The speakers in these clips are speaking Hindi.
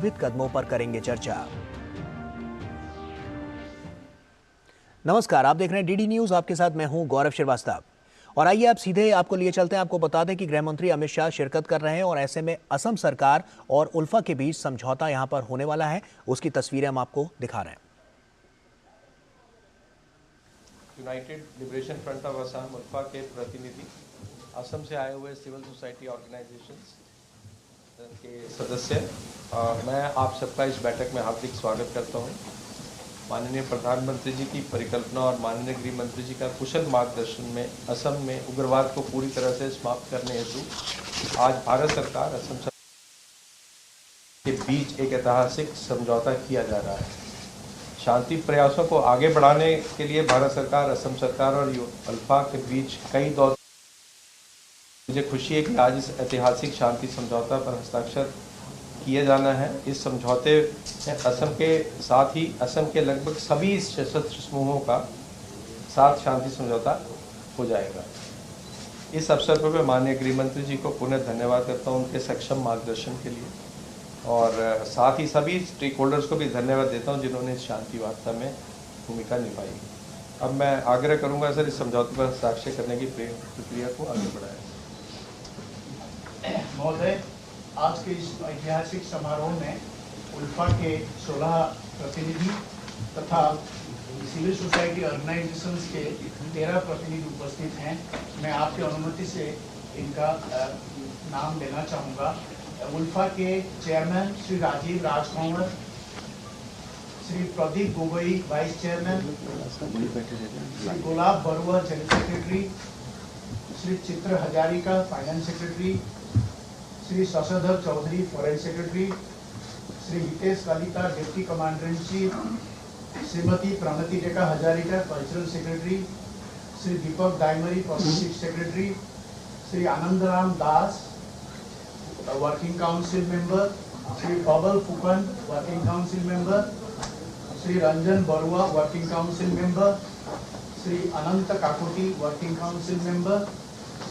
विविध कदमों पर करेंगे चर्चा। नमस्कार, आप देख रहे हैं डीडी न्यूज। आपके साथ मैं हूं गौरव श्रीवास्तव। और आइए आप सीधे आपको लिए चलते हैं। आपको बता दें कि गृह मंत्री अमित शाह शिरकत कर रहे हैं और ऐसे में असम सरकार और उल्फा के बीच समझौता यहां पर होने वाला है। उसकी तस्वीरें हम आपको दिखा रहे हैं। United Liberation Front of Assam ULFA के प्रतिनिधि, असम से आए हुए सिविल सोसाइटी ऑर्गेनाइजेशंस के सदस्य, मैं आप सबका इस बैठक में हार्दिक स्वागत करता हूं। माननीय प्रधानमंत्री जी की परिकल्पना और माननीय गृह मंत्री जी का कुशल मार्गदर्शन में असम में उग्रवाद को पूरी तरह से समाप्त करने हेतु आज भारत सरकार असम सरकार के बीच एक ऐतिहासिक समझौता किया जा रहा है। शांति प्रयासों को आगे बढ़ाने के लिए भारत सरकार, असम सरकार और उल्फा के बीच कई दौर। मुझे खुशी है कि आज इस ऐतिहासिक शांति समझौता पर हस्ताक्षर किए जाना है। इस समझौते में असम के साथ ही असम के लगभग सभी सशस्त्र समूहों का साथ शांति समझौता हो जाएगा। इस अवसर पर मैं माननीय गृह मंत्री जी को पुनः धन्यवाद करता हूं उनके सक्षम मार्गदर्शन के लिए, और साथ ही सभी स्टेक होल्डर्स को भी धन्यवाद देता हूं जिन्होंने इस शांति वार्ता में भूमिका निभाई। अब मैं आग्रह करूंगा सर, इस समझौते पर हस्ताक्षर करने की प्रक्रिया को आगे बढ़ाएं। महोदय, आज के इस ऐतिहासिक समारोह में उल्फा के 16 प्रतिनिधि तथा सिविल सोसाइटी ऑर्गेनाइजेशंस के 13 प्रतिनिधि उपस्थित हैं। मैं आपकी अनुमति से इनका नाम लेना चाहूँगा। उल्फा के chairman Shri Rajeev Rajkonwar, Shri Pradeep Gogoi vice chairman, Shri Gulab Baruah general secretary, Shri Chitra Hazarika finance secretary, Shri Shashadhar Choudhury foreign secretary, Shri Hitesh Kalita deputy commander in chief, Shrimati Pranati Rekha Hazarika cultural secretary, Shri Deepak Daimary public secretary, Shri Anandaram Das working council member, Shri Babul Phukan working council member, Shri Ranjan Baruah working council member, Shri Anant Kakoti working council member,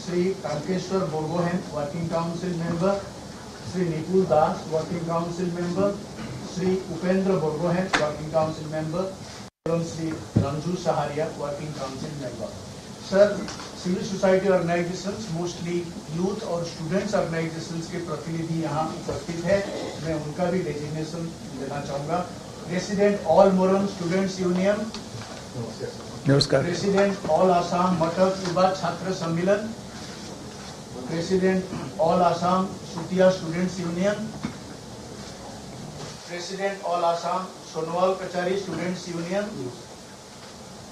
Shri Tankeshwar Borgohain working council member, Shri Nipul Das working council member, Shri Upendra Borgohain working council member एवं Shri Ranju Saharia working council member. Sir, civil society organisations, mostly youth और स्टूडेंट्स ऑर्गेनाइजेशंस के प्रतिनिधि यहाँ उपस्थित है। मैं उनका भी डेजिग्नेशन देना चाहूँगा। President all Moran students union, नमस्कार। President all Assam Matak Yuva Chhatra Sammelan, president all Assam Sutiya students union, president all Assam Sonowal Kachari students union,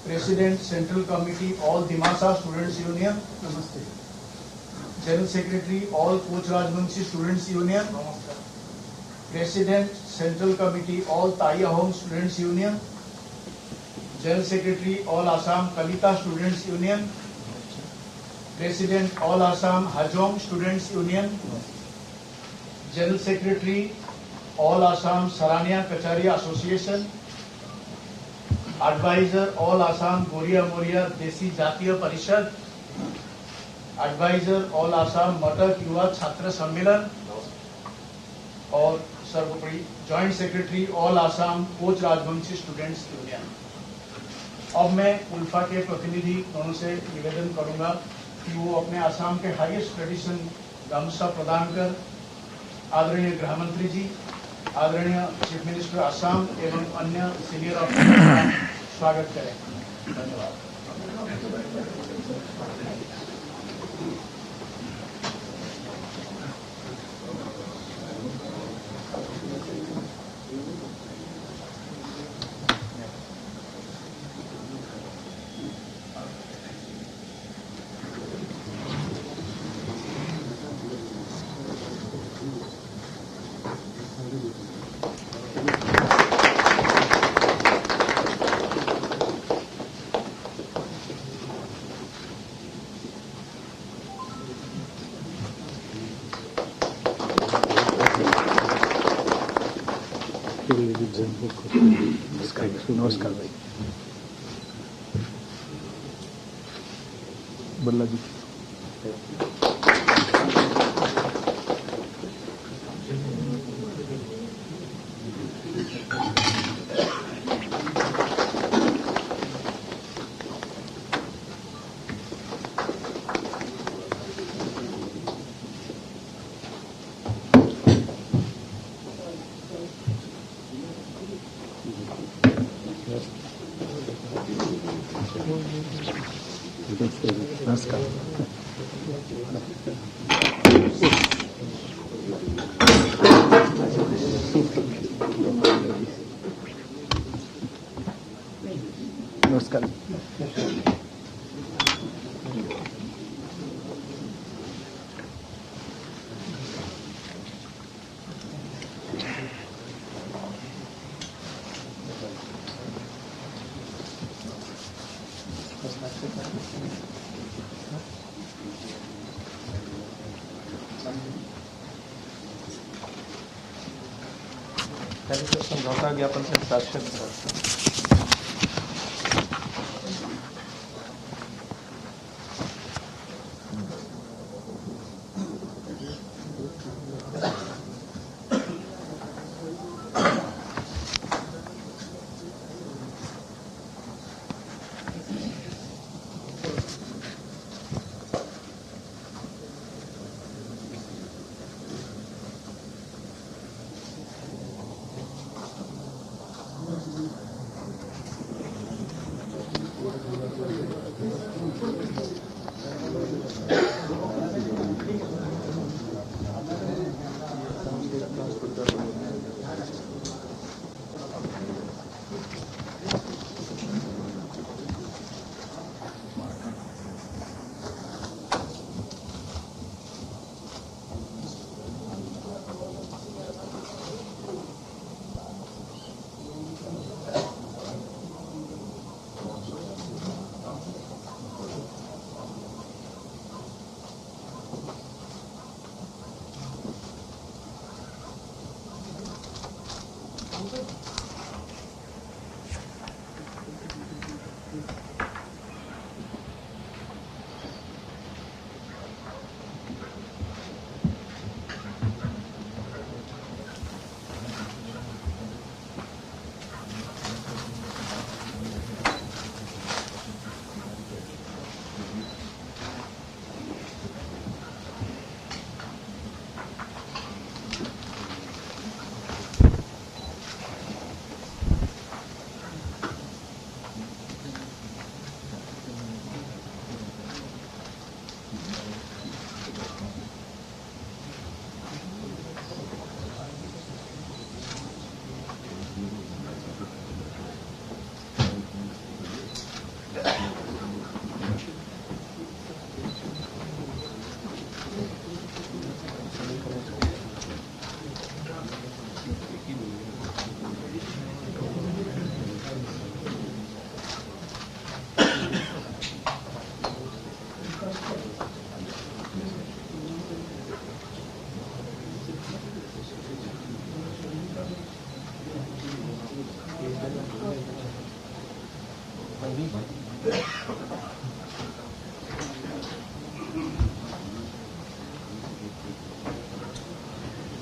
president central committee all Dimasa students union, general secretary all Koch Rajbongshi students union, president central committee all Tai Ahom students union, general secretary all Assam Kalita students union, president all Assam Hajong students union, general secretary all Assam Sarania Kacharia association, adviser all Assam Goria Moria Desi Jatiya परिषद, एडवाइजर ऑल आसाम मटक युवा छात्र सम्मेलन और सर्वोपरि joint secretary all Assam Koch Rajbongshi students union. अब मैं उल्फा के प्रतिनिधि दोनों से निवेदन करूंगा कि वो अपने आसाम के हाईएस्ट ट्रेडिशन गामसा प्रदान कर आदरणीय गृह मंत्री जी, आदरणीय चीफ मिनिस्टर आसाम एवं अन्य सीनियर ऑफिसर का स्वागत करें। धन्यवाद। नमस्कार भाई। बल्ला जी। नमस्कार। नमस्कार। पहले तो समझौता ज्ञापन से हस्ताक्षर करा।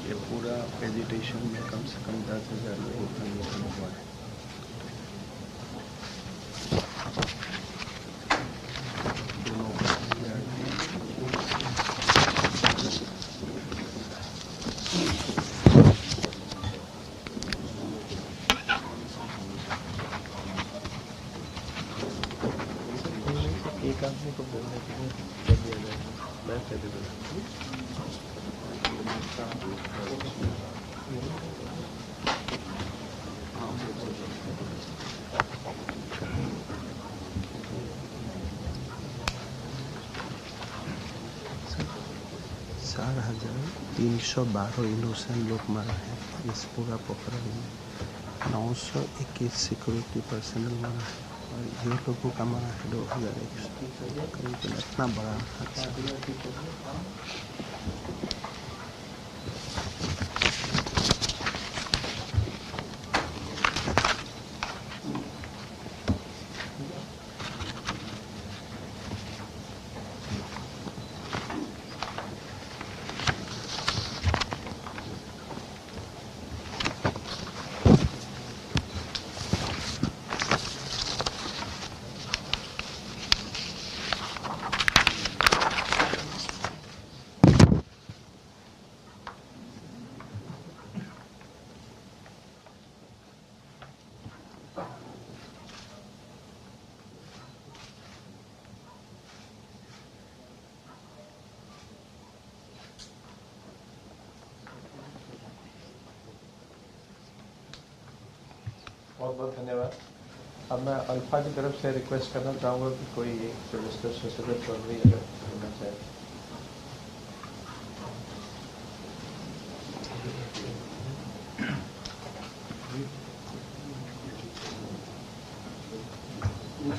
ये पूरा एजिटेशन में कम से कम 10,000 लोगों का निधन हुआ है। दोनों एक आदमी को बोलने के लिए कर दिया जाएगा। मैं कह देता चार 4,312 इनोसेंट लोग मरा है इस पूरा पोखरण में। 921 सिक्योरिटी पर्सनल मरा है और ये लोगों का मरा है 2,100। करीब इतना बड़ा हादसा। बहुत बहुत धन्यवाद। अब मैं अल्फा की तरफ से रिक्वेस्ट करना चाहूँगा कि कोई एक मिस्टर शशिधर चौधरी अगर बोलना चाहे।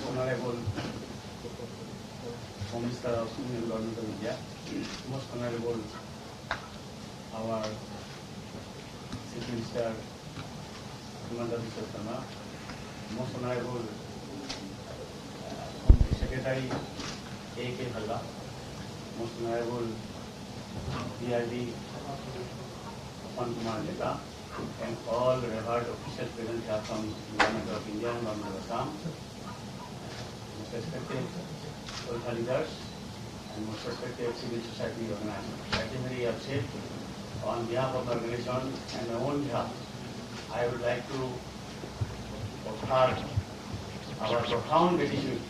Honorable Home Minister of Union Government of India, most honorable our Chief Minister Himanta Biswa Sharma, most honorable Secretary A.K. Bhalla, most honorable PRD Apan Kumar Leka, and all revered officials present here from Government of India and Government of Assam, respected political leaders and most respected civil society organizations. I am very upset on behalf of the organization and my own behalf. I would like to offer our profound gratitude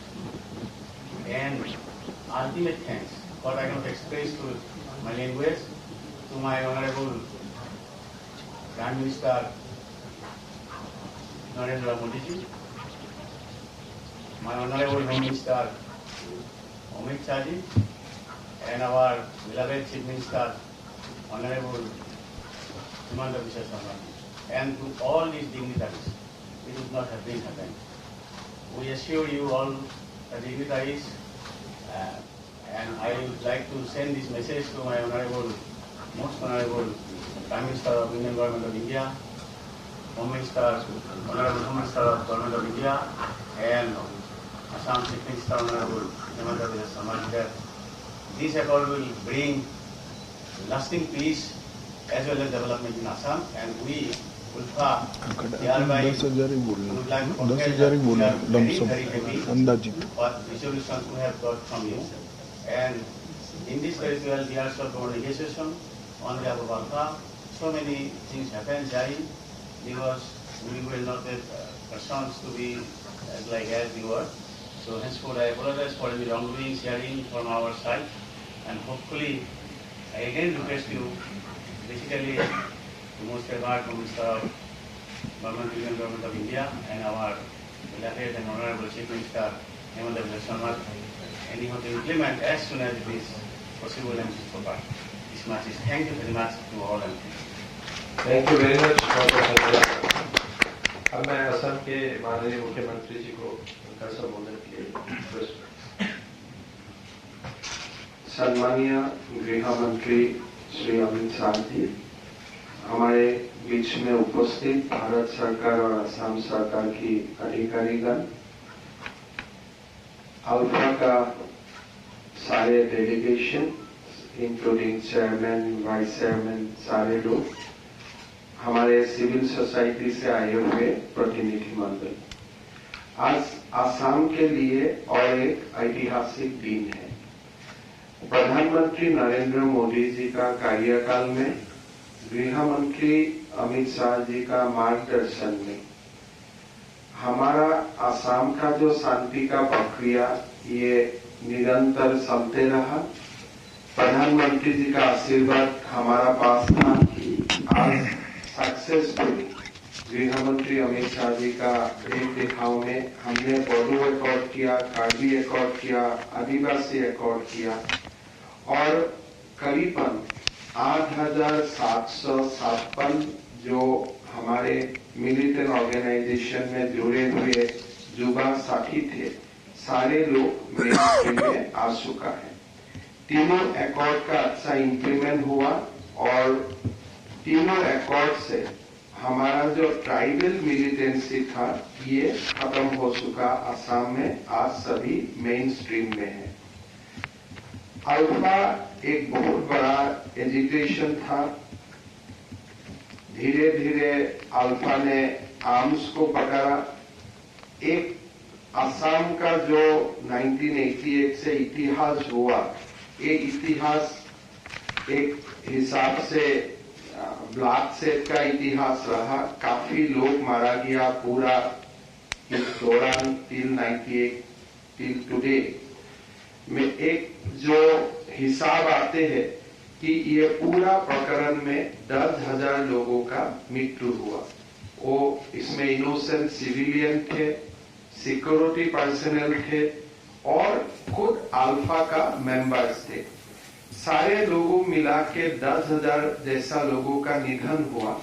and ultimate thanks, what I cannot express to my language, to my honorable Prime Minister Narendra Modi ji, my honorable Home Minister Amit Shah ji, and our beloved Chief Minister Honorable Himanta Biswa Sharma, and to all these dignitaries, it would not have been happened. We assure you all the dignitaries, and I would like to send this message to my honorable, most honorable Prime Minister of Union Government of India, Home Minister, Honorable Home Minister of Government of India, and Assam Chief Minister Honorable Himanta Biswa Sharma, that this accord will bring lasting peace as well as development in Assam, and we will thereby would like to convey that we are very, very happy for resolutions we have got from you. And in this very well years of our negotiation on behalf of Alpha, so many things happened, Jai, because we will not have persons to be as we were. So henceforth I apologize for any wrongdoing, sharing from our side, and hopefully I again request you, basically the most revered Minister of Union Government of India and our beloved and honorable Chief Minister Himanta Biswa Sharma, anyhow to implement as soon as it is possible and proper. This much is thank you very much to all and thank you very much. बहुत बहुत धन्यवाद। अब मैं असम के माननीय मुख्यमंत्री जी को उनका संबोधन के लिए रिक्वेस्ट। सम्मानीय गृह मंत्री श्री अमित शाह जी, हमारे बीच में उपस्थित भारत सरकार और असम सरकार की अधिकारीगण, अल्फा का सारे delegation including chairman, vice chairman, सारे लोग, हमारे सिविल सोसाइटी से आए हुए प्रतिनिधि मंडल, आज असम के लिए और एक ऐतिहासिक दिन है। प्रधानमंत्री नरेंद्र मोदी जी का कार्यकाल में गृह मंत्री अमित शाह जी का मार्गदर्शन में हमारा असम का जो शांति का प्रक्रिया ये निरंतर चलते रहा। प्रधानमंत्री जी का आशीर्वाद हमारा पास था। आज सक्सेसफुली गृह मंत्री अमित शाह जी का देख दिखाव में हमने बोडो एकॉर्ड किया, कार्बी एकॉर्ड किया, आदिवासी एकॉर्ड किया और करीबन 8,756 जो हमारे मिलिटेंट ऑर्गेनाइजेशन में जुड़े हुए युवा साथी थे, सारे लोग मेन स्ट्रीम में आ चुका है। तीनों एकॉर्ड का अच्छा इंप्लीमेंट हुआ और तीनों एकॉर्ड से हमारा जो ट्राइबल मिलिटेंसी था ये खत्म हो चुका असम में, आज सभी मेन स्ट्रीम में है। अल्फा एक बहुत बड़ा एजिटेशन था। धीरे धीरे अल्फा ने आर्म्स को पकड़ा। एक असम का जो 1988 से इतिहास हुआ, ये इतिहास एक हिसाब से ब्लडशेड का इतिहास रहा। काफी लोग मारा गया पूरा इस दौरान टिल 98 टिल टुडे में। एक जो हिसाब आते हैं कि ये पूरा प्रकरण में 10,000 लोगों का मृत्यु हुआ वो इसमें इनोसेंट सिविलियन थे, सिक्योरिटी पर्सनल थे और खुद अल्फा का मेंबर्स थे। सारे लोगों मिला के 10,000 जैसा लोगों का निधन हुआ।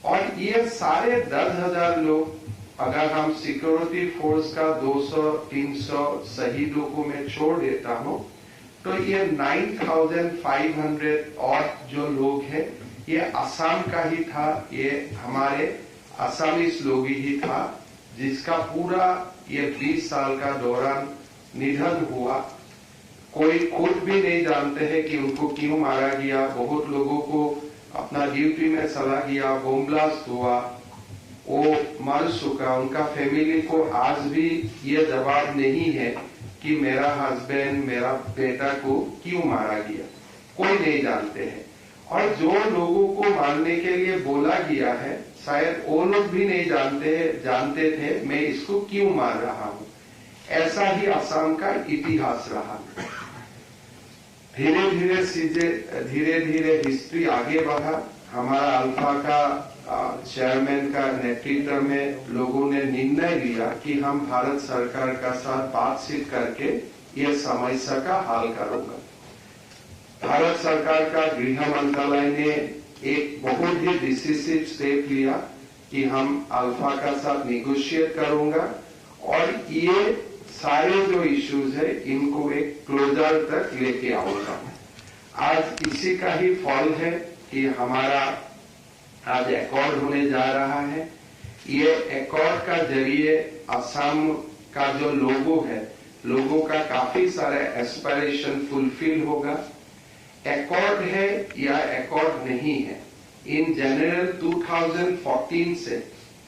और ये सारे 10,000 लोग, अगर हम सिक्योरिटी फोर्स का 200-300 शहीदों को मैं छोड़ देता हूं, तो ये 9,500 और जो लोग हैं ये असम का ही था, ये हमारे असमीज लोग ही था, जिसका पूरा ये 20 साल का दौरान निधन हुआ। कोई खुद भी नहीं जानते हैं कि उनको क्यों मारा गया। बहुत लोगों को अपना ड्यूटी में चला गया, बम ब्लास्ट हुआ, वो मर चुका। उनका फैमिली को आज भी ये जवाब नहीं है कि मेरा हस्बैंड, मेरा बेटा को क्यों मारा गया, कोई नहीं जानते हैं। और जो लोगों को मारने के लिए बोला गया है, शायद वो लोग भी नहीं जानते थे मैं इसको क्यों मार रहा हूं। ऐसा ही असम का इतिहास रहा। धीरे धीरे हिस्ट्री आगे बढ़ा। हमारा अल्फा का चेयरमैन का नेतृत्व में लोगों ने निर्णय लिया कि हम भारत सरकार का साथ बातचीत करके ये समस्या का हल करूंगा। भारत सरकार का गृह मंत्रालय ने एक बहुत ही डिसिसिव स्टेप लिया कि हम अल्फा का साथ निगोशिएट करूंगा और ये सारे जो इश्यूज है इनको एक क्लोजर तक लेके आऊंगा। आज इसी का ही फल है कि हमारा आज एकॉर्ड होने जा रहा है। ये एकॉर्ड का जरिए असम का जो लोगों का काफी सारे एस्पिरेशन फुलफिल होगा। एकॉर्ड है या एकॉर्ड नहीं है, इन जनरल 2014 से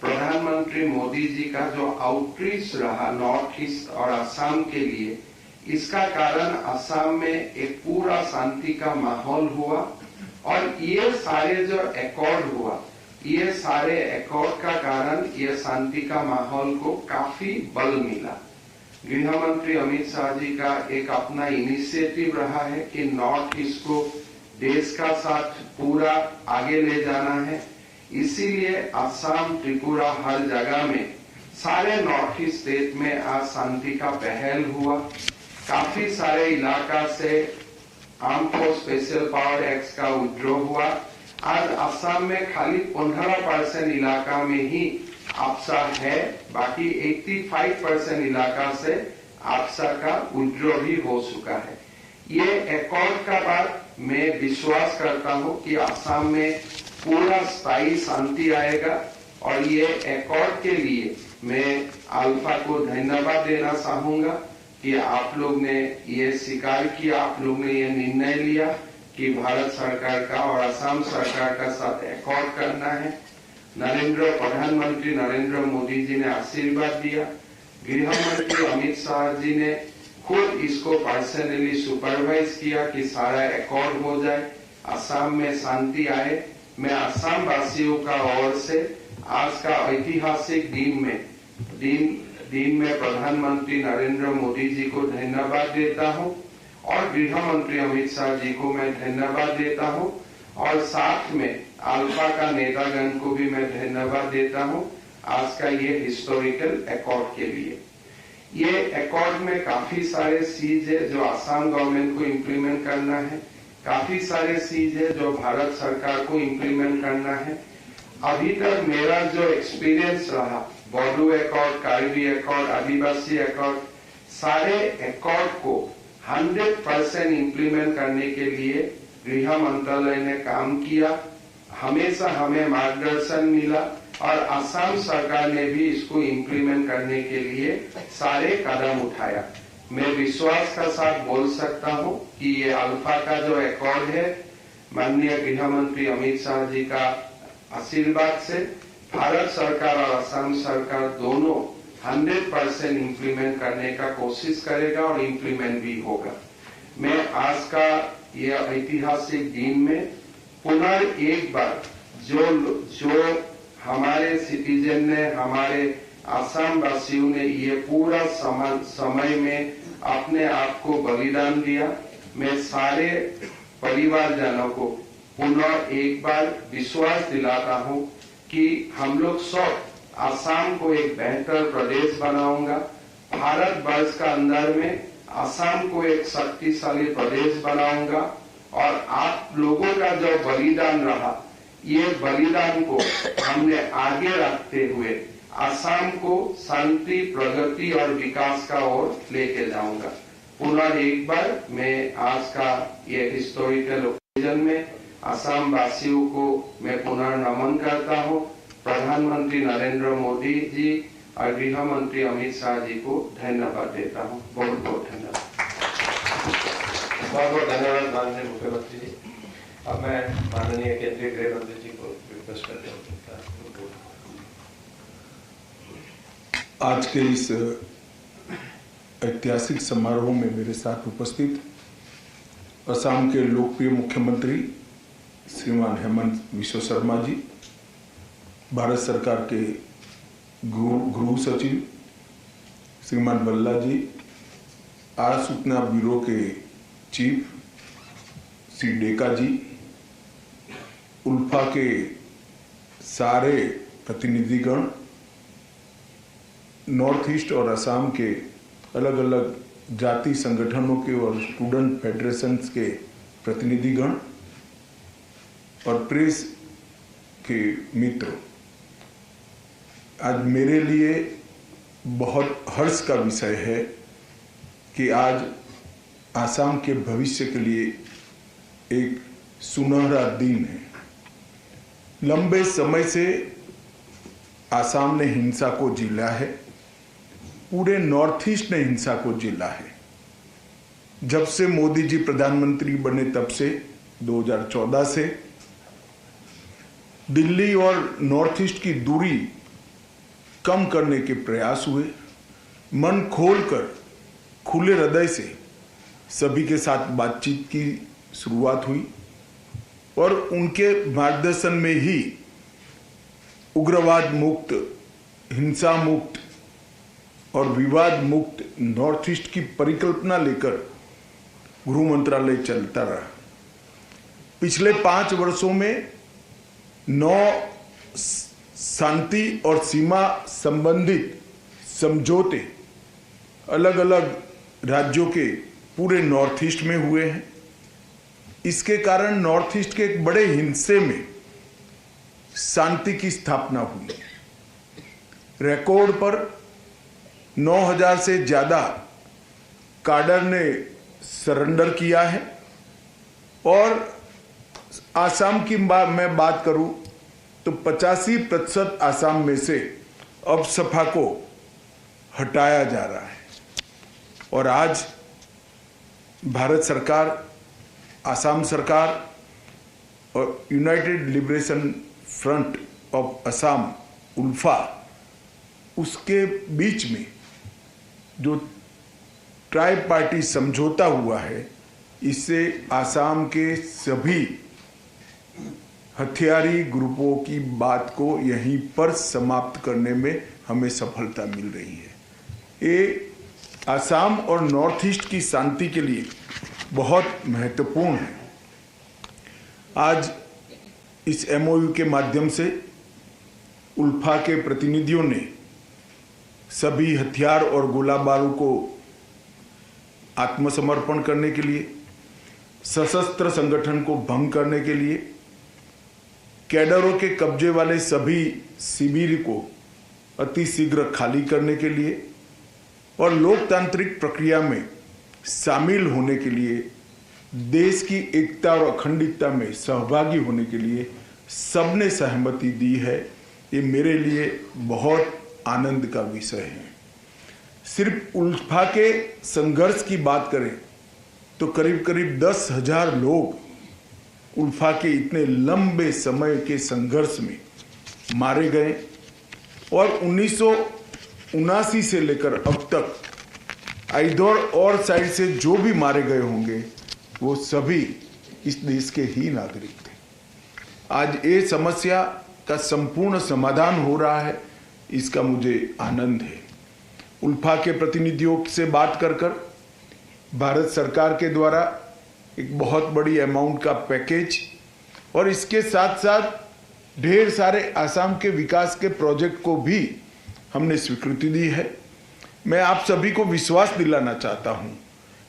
प्रधानमंत्री मोदी जी का जो आउटरीच रहा नॉर्थ ईस्ट और असम के लिए, इसका कारण असम में एक पूरा शांति का माहौल हुआ। और ये सारे जो एकॉर्ड हुआ, ये सारे एकॉर्ड का कारण ये शांति का माहौल को काफी बल मिला। गृह मंत्री अमित शाह जी का एक अपना इनिशिएटिव रहा है कि नॉर्थ ईस्ट को देश का साथ पूरा आगे ले जाना है। इसीलिए असम, त्रिपुरा, हर जगह में सारे नॉर्थ ईस्ट स्टेट में आज शांति का पहल हुआ। काफी सारे इलाका से arm force special power act का विड्रॉ हुआ। आज असम में खाली 15% इलाका में ही आपसा है, बाकी 85% इलाका से आपसा का विड्रॉ भी हो चुका है। ये एकॉर्ड का बाद मैं विश्वास करता हूं कि असम में पूरा स्थायी शांति आएगा। और ये एकॉर्ड के लिए मैं अल्फा को धन्यवाद देना चाहूंगा कि आप लोग ने ये स्वीकार किया, आप लोग ने ये निर्णय लिया कि भारत सरकार का और असम सरकार का साथ एकॉर्ड करना है। प्रधानमंत्री नरेंद्र मोदी जी ने आशीर्वाद दिया। गृह मंत्री अमित शाह जी ने खुद इसको पर्सनली सुपरवाइज किया कि सारा एकॉर्ड हो जाए, असम में शांति आए। मैं असम वासियों का ओर से आज का ऐतिहासिक दिन में प्रधानमंत्री नरेंद्र मोदी जी को धन्यवाद देता हूं और गृह मंत्री अमित शाह जी को मैं धन्यवाद देता हूं और साथ में अल्फा का नेतागण को भी मैं धन्यवाद देता हूं आज का ये हिस्टोरिकल एकॉर्ड के लिए। ये एकॉर्ड में काफी सारे चीज है जो असम गवर्नमेंट को इम्प्लीमेंट करना है, काफी सारे चीज है जो भारत सरकार को इम्प्लीमेंट करना है। अभी तक मेरा जो एक्सपीरियंस रहा, बोडो एकॉर्ड, कार्बी एकॉर्ड, आदिवासी एकॉर्ड, सारे एकॉर्ड को 100% इम्प्लीमेंट करने के लिए गृह मंत्रालय ने काम किया। हमेशा हमें मार्गदर्शन मिला और असम सरकार ने भी इसको इम्प्लीमेंट करने के लिए सारे कदम उठाया। मैं विश्वास का साथ बोल सकता हूं कि ये अल्फा का जो एकॉर्ड है, माननीय गृह मंत्री अमित शाह जी का आशीर्वाद से भारत सरकार और असम सरकार दोनों 100% इम्प्लीमेंट करने का कोशिश करेगा और इम्प्लीमेंट भी होगा। मैं आज का ये ऐतिहासिक दिन में पुनः एक बार जो हमारे सिटीजन ने, हमारे असम वासियों ने ये पूरा समय में अपने आप को बलिदान दिया, मैं सारे परिवारजनों को पुनः एक बार विश्वास दिलाता हूं कि हम लोग सब आसाम को एक बेहतर प्रदेश बनाऊंगा, भारत वर्ष का अंदर में आसाम को एक शक्तिशाली प्रदेश बनाऊंगा और आप लोगों का जो बलिदान रहा, ये बलिदान को हमने आगे रखते हुए आसाम को शांति, प्रगति और विकास का ओर लेके जाऊंगा। पुनः एक बार मैं आज का ये हिस्टोरिकल ओकेजन में आसाम वासियों को मैं पुनः नमन करता हूँ। प्रधानमंत्री नरेंद्र मोदी जी और गृह मंत्री अमित शाह जी को धन्यवाद देता हूँ। बहुत बहुत धन्यवाद। बहुत बहुत धन्यवाद माननीय मुख्यमंत्री जी। अब मैं माननीय केंद्रीय गृह मंत्री जी को रिक्वेस्ट करते हूँ। आज के इस ऐतिहासिक समारोह में मेरे साथ उपस्थित असम के लोकप्रिय मुख्यमंत्री श्रीमान हेमंत विश्व शर्मा जी, भारत सरकार के गृह सचिव श्रीमान बल्ला जी, आर सूचना ब्यूरो के चीफ श्री डेका जी, उल्फा के सारे प्रतिनिधिगण, नॉर्थ ईस्ट और असम के अलग अलग जाति संगठनों के और स्टूडेंट फेडरेशंस के प्रतिनिधिगण और प्रेस के मित्र, आज मेरे लिए बहुत हर्ष का विषय है कि आज आसाम के भविष्य के लिए एक सुनहरा दिन है। लंबे समय से आसाम ने हिंसा को झेला है, पूरे नॉर्थ ईस्ट ने हिंसा को झेला है। जब से मोदी जी प्रधानमंत्री बने तब से 2014 से दिल्ली और नॉर्थ ईस्ट की दूरी कम करने के प्रयास हुए। मन खोलकर खुले हृदय से सभी के साथ बातचीत की शुरुआत हुई और उनके मार्गदर्शन में ही उग्रवाद मुक्त, हिंसा मुक्त और विवाद मुक्त नॉर्थ ईस्ट की परिकल्पना लेकर गृह मंत्रालय चलता रहा। पिछले 5 वर्षों में 9 शांति और सीमा संबंधित समझौते अलग अलग राज्यों के पूरे नॉर्थ ईस्ट में हुए हैं। इसके कारण नॉर्थ ईस्ट के एक बड़े हिस्से में शांति की स्थापना हुई। रिकॉर्ड पर 9000 से ज्यादा काडर ने सरेंडर किया है और आसाम की मैं बात करूं तो 85% आसाम में से अब सपा को हटाया जा रहा है और आज भारत सरकार, आसाम सरकार और United Liberation Front of Assam ULFA, उसके बीच में जो ट्राई पार्टी समझौता हुआ है, इससे आसाम के सभी हथियारी ग्रुपों की बात को यहीं पर समाप्त करने में हमें सफलता मिल रही है। ये आसाम और नॉर्थ ईस्ट की शांति के लिए बहुत महत्वपूर्ण है। आज इस एमओयू के माध्यम से उल्फा के प्रतिनिधियों ने सभी हथियार और गोला बारूद को आत्मसमर्पण करने के लिए, सशस्त्र संगठन को भंग करने के लिए, कैडरों के कब्जे वाले सभी शिविर को अति शीघ्र खाली करने के लिए और लोकतांत्रिक प्रक्रिया में शामिल होने के लिए, देश की एकता और अखंडता में सहभागी होने के लिए सबने सहमति दी है। ये मेरे लिए बहुत आनंद का विषय है। सिर्फ उल्फा के संघर्ष की बात करें तो करीब करीब 10,000 लोग उल्फा के इतने लंबे समय के संघर्ष में मारे गए और 1979 से लेकर अब तक इधर और साइड से जो भी मारे गए होंगे वो सभी इस देश के ही नागरिक थे। आज ये समस्या का संपूर्ण समाधान हो रहा है, इसका मुझे आनंद है। उल्फा के प्रतिनिधियों से बात कर भारत सरकार के द्वारा एक बहुत बड़ी अमाउंट का पैकेज और इसके साथ साथ ढेर सारे आसाम के विकास के प्रोजेक्ट को भी हमने स्वीकृति दी है। मैं आप सभी को विश्वास दिलाना चाहता हूं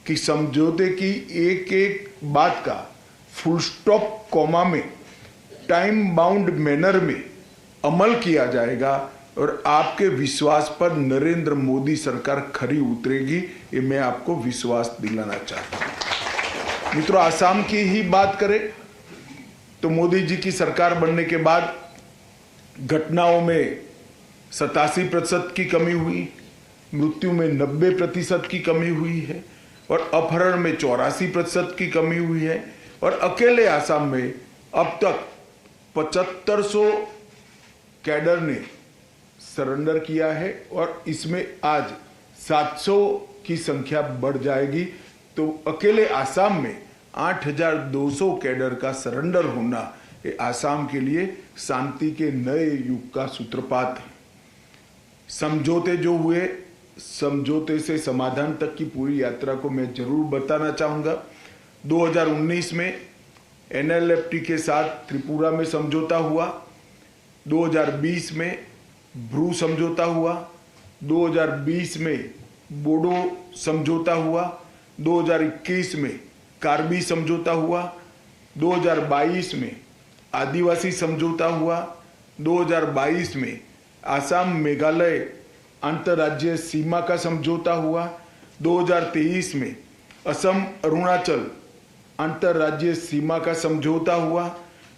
कि समझौते की एक एक बात का फुल स्टॉप कॉमा में टाइम बाउंड मैनर में अमल किया जाएगा और आपके विश्वास पर नरेंद्र मोदी सरकार खरी उतरेगी, ये मैं आपको विश्वास दिलाना चाहता हूं। मित्रों, आसाम की ही बात करें तो मोदी जी की सरकार बनने के बाद घटनाओं में 87% की कमी हुई, मृत्यु में 90% की कमी हुई है और अपहरण में 84% की कमी हुई है और अकेले आसाम में अब तक 7500 कैडर ने सरेंडर किया है और इसमें आज 700 की संख्या बढ़ जाएगी। तो अकेले आसाम में 8200 कैडर का सरेंडर होना ये आसाम के लिए शांति के नए युग का सूत्रपात है। समझौते जो हुए, समझौते से समाधान तक की पूरी यात्रा को मैं जरूर बताना चाहूंगा। 2019 में NLFT के साथ त्रिपुरा में समझौता हुआ, 2020 में ब्रू समझौता हुआ, 2020 में बोडो समझौता हुआ, 2021 में कार्बी समझौता हुआ, 2022 में आदिवासी समझौता हुआ, 2022 में आसाम मेघालय अंतर्राज्यीय सीमा का समझौता हुआ, 2023 में असम अरुणाचल अंतर्राज्यीय सीमा का समझौता हुआ,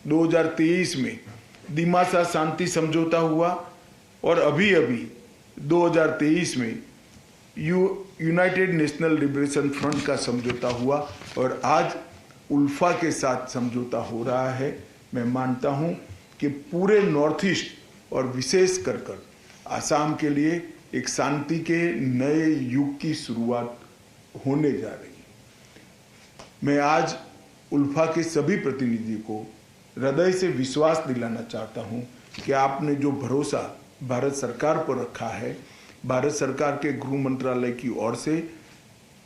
2023 में दिमासा शांति समझौता हुआ और अभी अभी 2023 में यूनाइटेड नेशनल लिबरेशन फ्रंट का समझौता हुआ और आज उल्फा के साथ समझौता हो रहा है। मैं मानता हूं कि पूरे नॉर्थ ईस्ट और विशेष कर आसाम के लिए एक शांति के नए युग की शुरुआत होने जा रही है। मैं आज उल्फा के सभी प्रतिनिधियों को हृदय से विश्वास दिलाना चाहता हूं कि आपने जो भरोसा भारत सरकार पर रखा है, भारत सरकार के गृह मंत्रालय की ओर से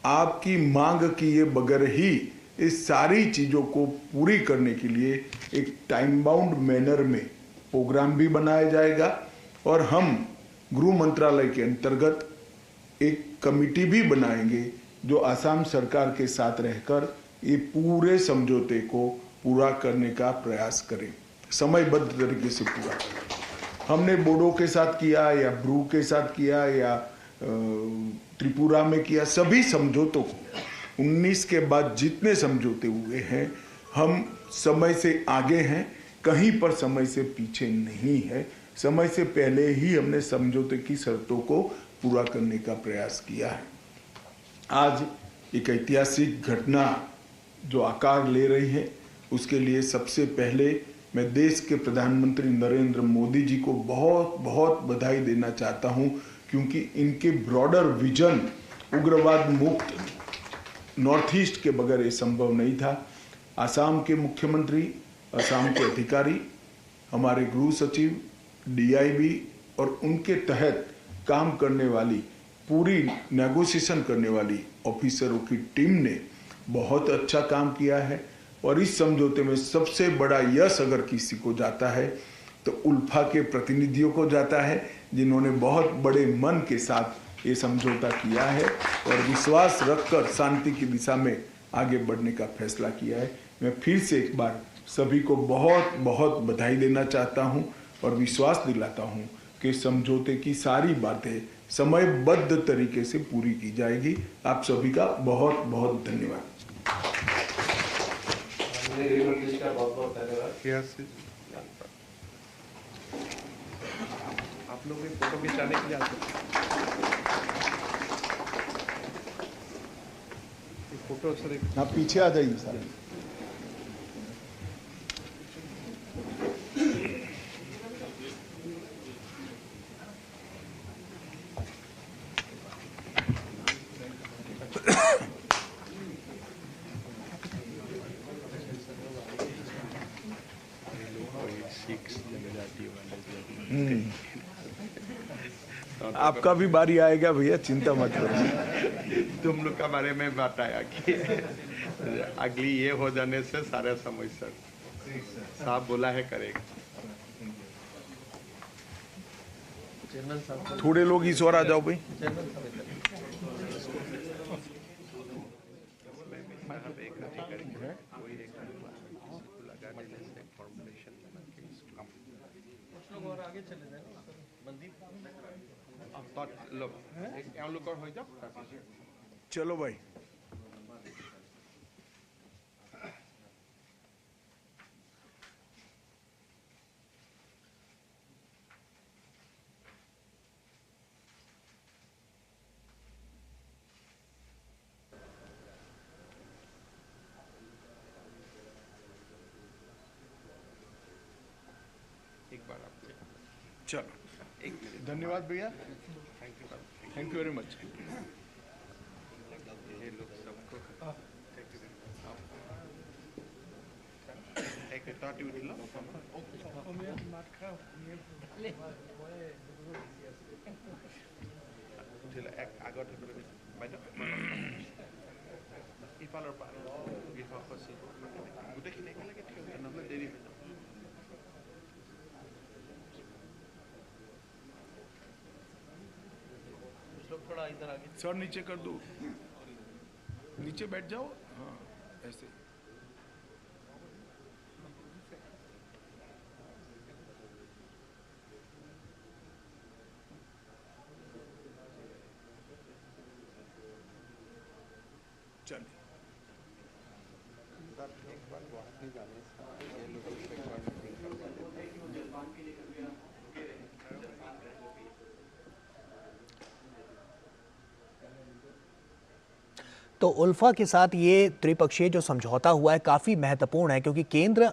आपकी मांग किए बगैर ही इस सारी चीजों को पूरी करने के लिए एक टाइम बाउंड मैनर में प्रोग्राम भी बनाया जाएगा और हम गृह मंत्रालय के अंतर्गत एक कमिटी भी बनाएंगे जो आसाम सरकार के साथ रहकर ये पूरे समझौते को पूरा करने का प्रयास करें, समयबद्ध तरीके से पूरा करें। हमने बोडो के साथ किया या ब्रू के साथ किया या त्रिपुरा में किया, सभी समझौतों को 19 के बाद जितने समझौते हुए हैं हम समय से आगे हैं, कहीं पर समय से पीछे नहीं है। समय से पहले ही हमने समझौते की शर्तों को पूरा करने का प्रयास किया है। आज एक ऐतिहासिक घटना जो आकार ले रही है, उसके लिए सबसे पहले मैं देश के प्रधानमंत्री नरेंद्र मोदी जी को बहुत बहुत बधाई देना चाहता हूं, क्योंकि इनके ब्रॉडर विजन उग्रवाद मुक्त नॉर्थ ईस्ट के बगैर ये संभव नहीं था। आसाम के मुख्यमंत्री, आसाम के अधिकारी, हमारे गृह सचिव, DIB और उनके तहत काम करने वाली पूरी नेगोशिएशन करने वाली ऑफिसरों की टीम ने बहुत अच्छा काम किया है और इस समझौते में सबसे बड़ा यश अगर किसी को जाता है तो उल्फा के प्रतिनिधियों को जाता है, जिन्होंने बहुत बड़े मन के साथ ये समझौता किया है और विश्वास रखकर शांति की दिशा में आगे बढ़ने का फैसला किया है। मैं फिर से एक बार सभी को बहुत बहुत बधाई देना चाहता हूं और विश्वास दिलाता हूं कि समझौते की सारी बातें समयबद्ध तरीके से पूरी की जाएगी। आप सभी का बहुत बहुत धन्यवाद। बहुत बहुत धन्यवाद। आप लोग फोटो खिंचाने के लिए आते फोटो सर, आप पीछे आ जाइए सारे। आपका भी बारी आएगा भैया, चिंता मत करो। तुम लोग का बारे में बताया कि अगली ये हो जाने से सारे समस्या साहब बोला है करेगा। चेयरमैन साहब, थोड़े लोग इस ओर आ जाओ भाई। चेयरमैन साहब इधर। साहब एक अधिकारी है कोई एक लगा देने से फॉर्मुलेशन बना के इसको कुछ लोग और आगे चले जाए ना, मनदीप लोग एওঁলোকৰ হৈ যাওক তাৰপিছত चलो भाई। एक बार आपसे चलो, एक मिनट धन्यवाद भैया, थैंक यू वेरी मच। ये लोग सबको एक ताटी उठिल উঠিল এক আগত বাইদেউ ইফালৰ পৰা গৃহ সচিব গোটেইখিনি একেলগে থিয় হৈ নহ'লে দেৰি হৈ যাব। कुछ लोग थोड़ा इधर आगे। सर नीचे कर दो, नीचे बैठ जाओ। हाँ ऐसे। चलिए, एक बार गुवाहाटी जाने से ये लोग एक बार मीटिंग करवा लेते हैं। तो उल्फा के साथ ये त्रिपक्षीय जो समझौता हुआ है काफी महत्वपूर्ण है, क्योंकि केंद्र